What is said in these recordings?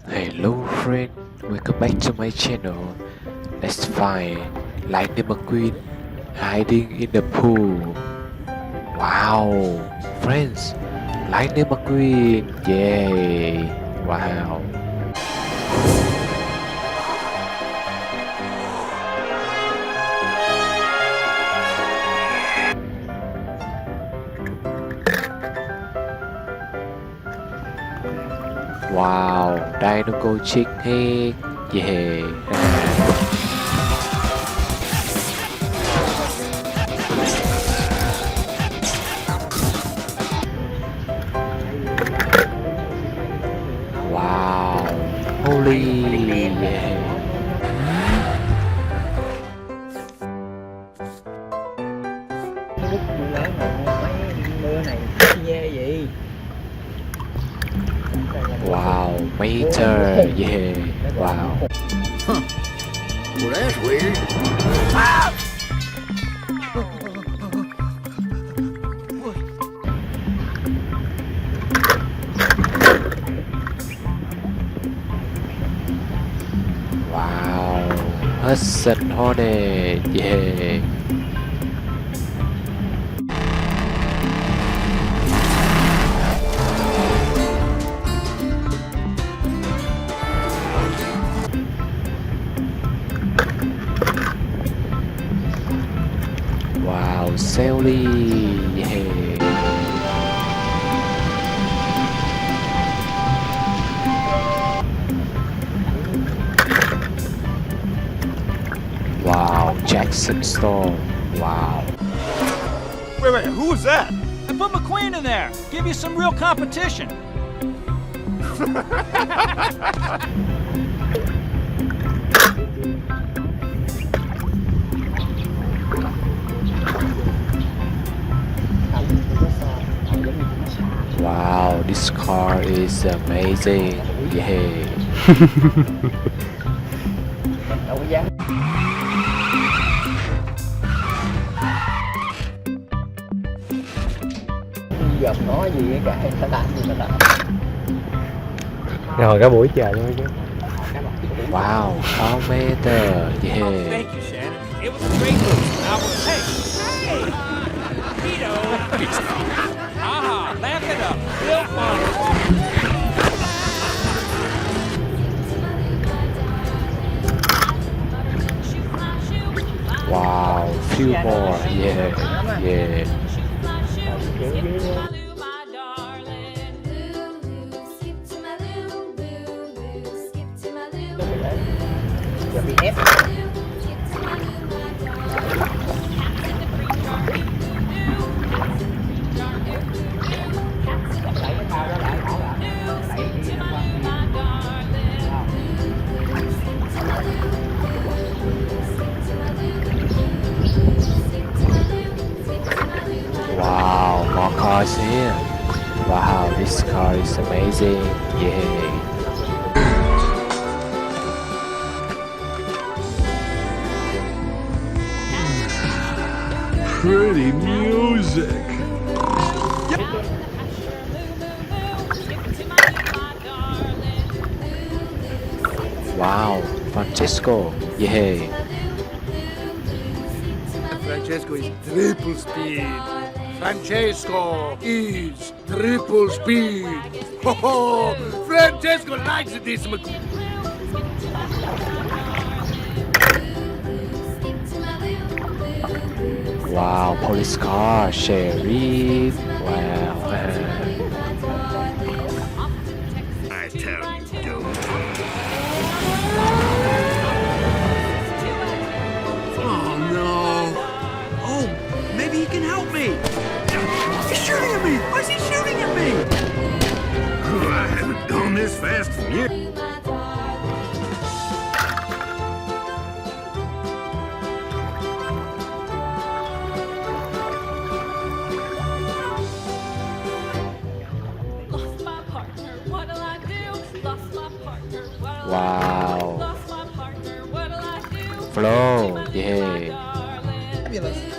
Hello friend, welcome back to my channel. Let's find LightningMcQueen hiding in the pool. Wow, friends, LightningMcQueen, yay! Wow. Wow, Dinoco ChickHick, yeah. Wow, Holley, yeah. Wow, Monters, yeah, wow. Huh. Well, that's weird. Wow, Hudson Holley, yeah. Wow, Sally, yeah. Wow, Jackson Storm, wow. Wait, who was that? I put McQueen in there. Give you some real competition. Wow, this car is amazing, yeah. Rồi cả buổi trời luôn chứ. Wow, Armstrong, yeah. Thank you, Shannon. It was a great move. I was, hey, Tito. Laugh it up. Real fun. Wow, Fillmore, yeah, yeah. Wow, more cars here. Wow, this car is amazing, yeah. Pretty music. Wow, Francesco, yeah. Francesco is triple speed. Francesco is triple speed. Ho ho! Francesco likes this McQueen. Wow, police car, Sherift, wow. I tell you, don't. Oh no! Oh, maybe he can help me. He's shooting at me. Why is he shooting at me? I haven't gone this fast for years. Wow. Flow, yeah.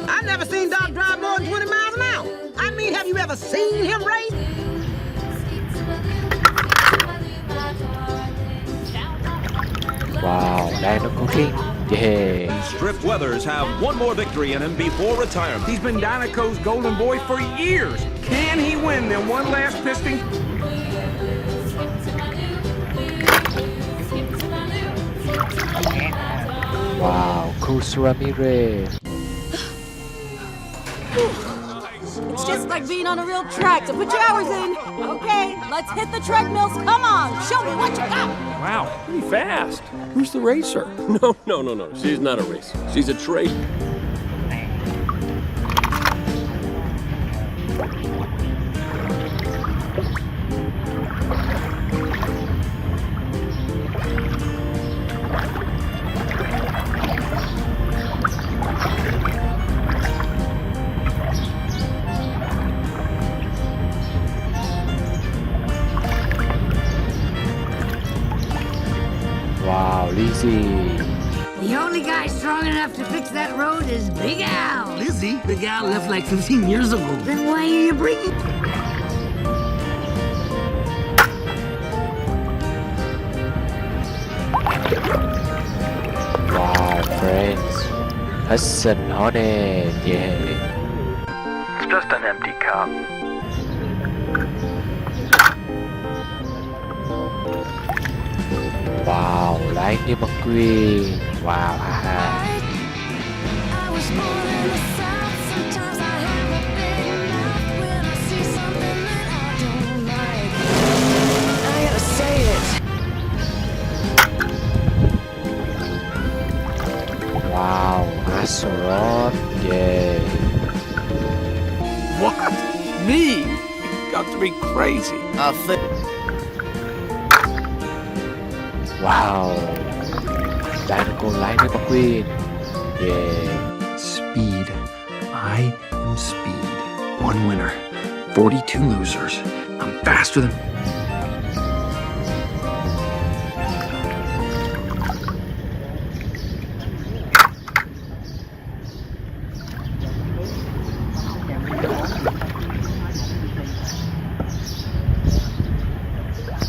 I've never seen Doc drive more than 20 miles an hour. I mean, have you ever seen him race? Wow, Dinoco King. Yeah. Strip Weathers have one more victory in him before retirement. He's been Dinoco's golden boy for years. Can he win them one last piston? Wow, Cruz Ramirez. It's just like being on a real track, so put your hours in. Okay, let's hit the treadmills. Come on, show me what you got. Wow, pretty fast. Who's the racer? No. She's not a racer. She's a trade. Wow, Lizzie. The only guy strong enough to fix that road is Big Al. Lizzie, the gal left like 15 years ago. Then why are you bringing... Wow, friends. Hudson on it. Yeah. It's just an empty cup. Wow, LightningMcQueen. Wow, haha. I was born in the South. Sometimes I have a big mouth when I see something that I don't like. I gotta say it. Wow, Azeroth. Yeah. What? Me? You got to be crazy. Wow. Dinoco LightningMcQueen. Yeah. Speed. I am speed. One winner, 42 losers. I'm faster than...